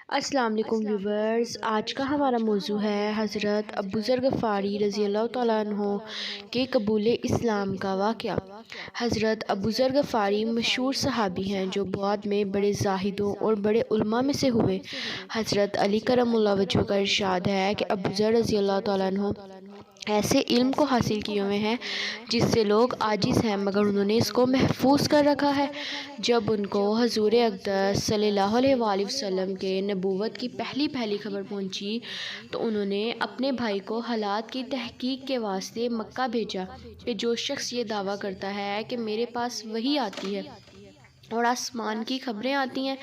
السلام علیکم ویورز، آج کا ہمارا موضوع ہے حضرت ابوذر غفاری رضی اللہ تعالیٰ عنہ کے قبول اسلام کا واقعہ۔ حضرت ابوذر غفاری مشہور صحابی ہیں جو بعد میں بڑے زاہدوں اور بڑے علماء میں سے ہوئے۔ حضرت علی کرم اللہ وجہہ کا ارشاد ہے کہ ابوذر رضی اللہ تعالیٰ عنہ ایسے علم کو حاصل کیے ہوئے ہیں جس سے لوگ عاجز ہیں، مگر انہوں نے اس کو محفوظ کر رکھا ہے۔ جب ان کو حضور اقدس صلی اللہ علیہ وآلہ وسلم کے نبوت کی پہلی خبر پہنچی تو انہوں نے اپنے بھائی کو حالات کی تحقیق کے واسطے مکہ بھیجا کہ جو شخص یہ دعویٰ کرتا ہے کہ میرے پاس وحی آتی ہے اور آسمان کی خبریں آتی ہیں،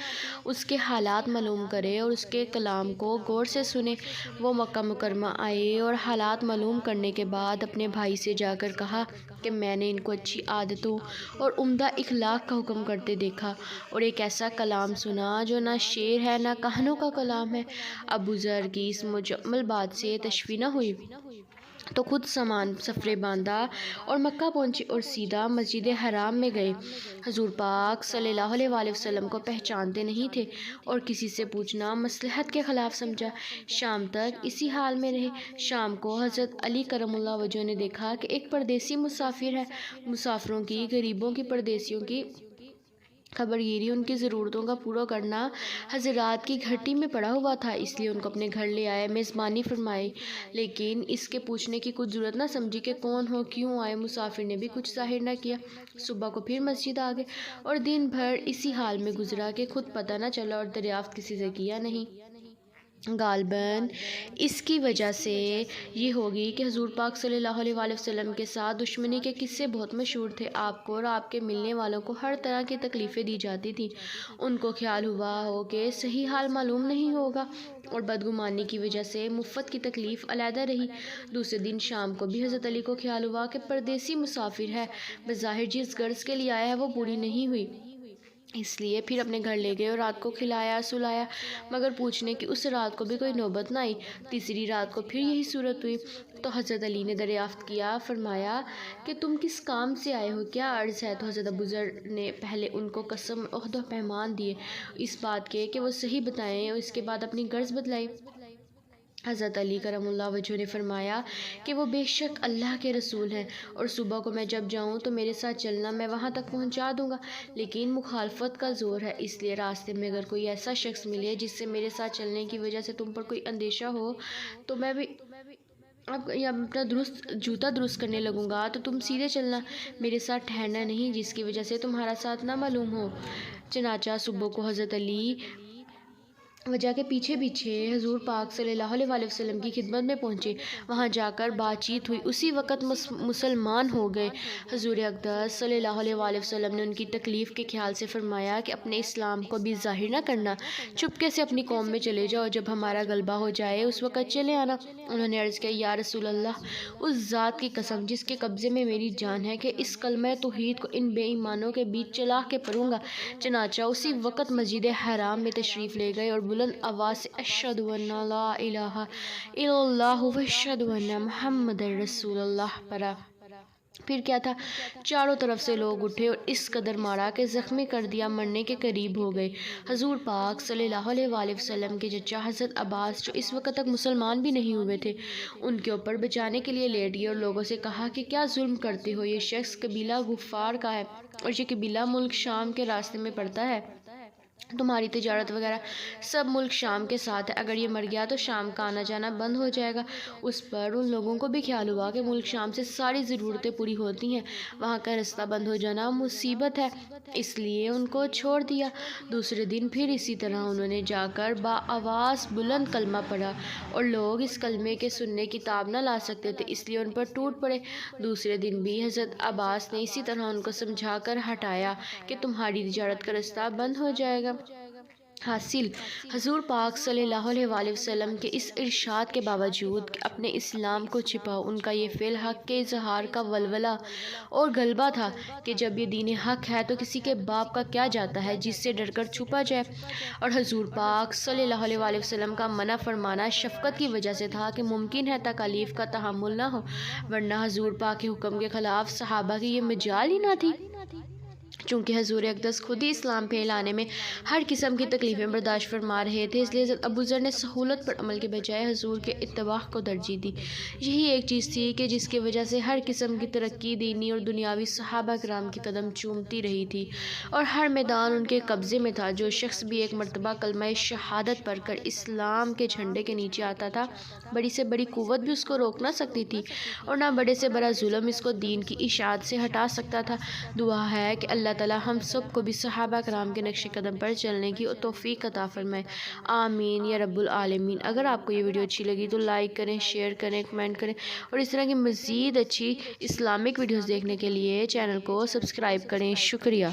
اس کے حالات معلوم کرے اور اس کے کلام کو غور سے سنے۔ وہ مکہ مکرمہ آئے اور حالات معلوم کرنے کے بعد اپنے بھائی سے جا کر کہا کہ میں نے ان کو اچھی عادتوں اور عمدہ اخلاق کا حکم کرتے دیکھا اور ایک ایسا کلام سنا جو نہ شعر ہے نہ کہانوں کا کلام ہے۔ ابوذر کی اس مجمل بات سے تشویش نہ ہوئی تو خود سامان سفرے باندھا اور مکہ پہنچے اور سیدھا مسجد حرام میں گئے۔ حضور پاک صلی اللہ علیہ وآلہ وسلم کو پہچانتے نہیں تھے اور کسی سے پوچھنا مصلحت کے خلاف سمجھا۔ شام تک اسی حال میں رہے۔ شام کو حضرت علی کرم اللہ وجہہ نے دیکھا کہ ایک پردیسی مسافر ہے۔ مسافروں کی، غریبوں کی، پردیسیوں کی خبرگیری، ان کی ضرورتوں کا پورا کرنا حضرات کی گھٹی میں پڑا ہوا تھا، اس لیے ان کو اپنے گھر لے آئے، میزبانی فرمائی، لیکن اس کے پوچھنے کی کچھ ضرورت نہ سمجھی کہ کون ہو، کیوں آئے۔ مسافر نے بھی کچھ ظاہر نہ کیا۔ صبح کو پھر مسجد آ گئے اور دن بھر اسی حال میں گزرا کہ خود پتہ نہ چلا اور دریافت کسی سے کیا نہیں۔ غالباً اس کی وجہ سے یہ ہوگی کہ حضور پاک صلی اللہ علیہ وآلہ وسلم کے ساتھ دشمنی کے قصے بہت مشہور تھے۔ آپ کو اور آپ کے ملنے والوں کو ہر طرح کی تکلیفیں دی جاتی تھیں۔ ان کو خیال ہوا ہو کہ صحیح حال معلوم نہیں ہوگا اور بدگمانی کی وجہ سے مفت کی تکلیف علیحدہ رہی۔ دوسرے دن شام کو بھی حضرت علی کو خیال ہوا کہ پردیسی مسافر ہے، بظاہر جس غرض کے لیے آیا ہے وہ پوری نہیں ہوئی، اس لیے پھر اپنے گھر لے گئے اور رات کو کھلایا سلایا، مگر پوچھنے کی اس رات کو بھی کوئی نوبت نہ آئی۔ تیسری رات کو پھر یہی صورت ہوئی تو حضرت علی نے دریافت کیا، فرمایا کہ تم کس کام سے آئے ہو، کیا عرض ہے؟ تو حضرت ابوذر نے پہلے ان کو قسم عہد و پیمان دیے اس بات کے کہ وہ صحیح بتائیں اور اس کے بعد اپنی غرض بتلائی۔ حضرت علی کرم اللہ وجہہ نے فرمایا کہ وہ بے شک اللہ کے رسول ہیں اور صبح کو میں جب جاؤں تو میرے ساتھ چلنا، میں وہاں تک پہنچا دوں گا، لیکن مخالفت کا زور ہے، اس لیے راستے میں اگر کوئی ایسا شخص ملے جس سے میرے ساتھ چلنے کی وجہ سے تم پر کوئی اندیشہ ہو تو میں بھی اب اپنا جوتا درست کرنے لگوں گا، تو تم سیدھے چلنا، میرے ساتھ ٹھہرنا نہیں جس کی وجہ سے تمہارا ساتھ نہ معلوم ہو۔ چنانچہ صبح کو حضرت علی وجہ کے پیچھے حضور پاک صلی اللہ علیہ وآلہ وسلم کی خدمت میں پہنچے۔ وہاں جا کر بات چیت ہوئی، اسی وقت مسلمان ہو گئے۔ حضور اقدس صلی اللہ علیہ وآلہ وسلم نے ان کی تکلیف کے خیال سے فرمایا کہ اپنے اسلام کو بھی ظاہر نہ کرنا، چپکے سے اپنی قوم میں چلے جاؤ، جب ہمارا غلبہ ہو جائے اس وقت چلے آنا۔ انہوں نے عرض کیا، یا رسول اللہ، اس ذات کی قسم جس کے قبضے میں میری جان ہے کہ اس کلمہ توحید کو ان بے ایمانوں کے بیچ چلا کے پڑھوں گا۔ چنانچہ اسی وقت مسجد حرام میں تشریف لے گئے اور بلند آواز سے اشہد ان لا الہ الا اللہ و اشہد ان محمد رسول اللہ پڑھا۔ پھر کیا تھا، چاروں طرف سے لوگ اٹھے اور اس قدر مارا کہ زخمی کر دیا، مرنے کے قریب ہو گئے۔ حضور پاک صلی اللہ علیہ وآلہ وسلم کے چچا حضرت عباس جو اس وقت تک مسلمان بھی نہیں ہوئے تھے، ان کے اوپر بچانے کے لیے لیٹ گئے اور لوگوں سے کہا کہ کیا ظلم کرتے ہو، یہ شخص قبیلہ غفار کا ہے اور یہ قبیلہ ملک شام کے راستے میں پڑتا ہے، تمہاری تجارت وغیرہ سب ملک شام کے ساتھ ہے، اگر یہ مر گیا تو شام کا آنا جانا بند ہو جائے گا۔ اس پر ان لوگوں کو بھی خیال ہوا کہ ملک شام سے ساری ضرورتیں پوری ہوتی ہیں، وہاں کا رستہ بند ہو جانا مصیبت ہے، اس لیے ان کو چھوڑ دیا۔ دوسرے دن پھر اسی طرح انہوں نے جا کر بآواز بلند کلمہ پڑھا اور لوگ اس کلمے کے سننے کی تاب نہ لا سکتے تھے، اس لیے ان پر ٹوٹ پڑے۔ دوسرے دن بھی حضرت عباس نے اسی طرح ان کو سمجھا کر ہٹایا کہ تمہاری تجارت کا رستہ بند ہو جائے گا۔ حاصل، حضور پاک صلی اللہ علیہ وآلہ وسلم کے اس ارشاد کے باوجود کہ اپنے اسلام کو چھپاؤ، ان کا یہ فعل حق کے اظہار کا ولولہ اور غلبہ تھا کہ جب یہ دین حق ہے تو کسی کے باپ کا کیا جاتا ہے جس سے ڈر کر چھپا جائے، اور حضور پاک صلی اللہ علیہ وآلہ وسلم کا منع فرمانا شفقت کی وجہ سے تھا کہ ممکن ہے تکالیف کا تحمل نہ ہو، ورنہ حضور پاک کے حکم کے خلاف صحابہ کی یہ مجال ہی نہ تھی۔ چونکہ حضور اقدس خود ہی اسلام پھیلانے میں ہر قسم کی تکلیفیں برداشت فرما رہے تھے، اس لیے حضرت ابو ذر نے سہولت پر عمل کے بجائے حضور کے اتباع کو ترجیح دی۔ یہی ایک چیز تھی کہ جس کی وجہ سے ہر قسم کی ترقی دینی اور دنیاوی صحابہ کرام کی قدم چومتی رہی تھی اور ہر میدان ان کے قبضے میں تھا۔ جو شخص بھی ایک مرتبہ کلمہ شہادت پڑھ کر اسلام کے جھنڈے کے نیچے آتا تھا، بڑی سے بڑی قوت بھی اس کو روک نہ سکتی تھی اور نہ بڑے سے بڑا ظلم اس کو دین کی اشاعت سے ہٹا سکتا تھا۔ دعا ہے کہ اللہ تعالی ہم سب کو بھی صحابہ کرام کے نقش قدم پر چلنے کی توفیق عطا فرمائے، آمین یا رب العالمین۔ اگر آپ کو یہ ویڈیو اچھی لگی تو لائک کریں، شیئر کریں، کمنٹ کریں اور اس طرح کی مزید اچھی اسلامک ویڈیوز دیکھنے کے لیے چینل کو سبسکرائب کریں۔ شکریہ۔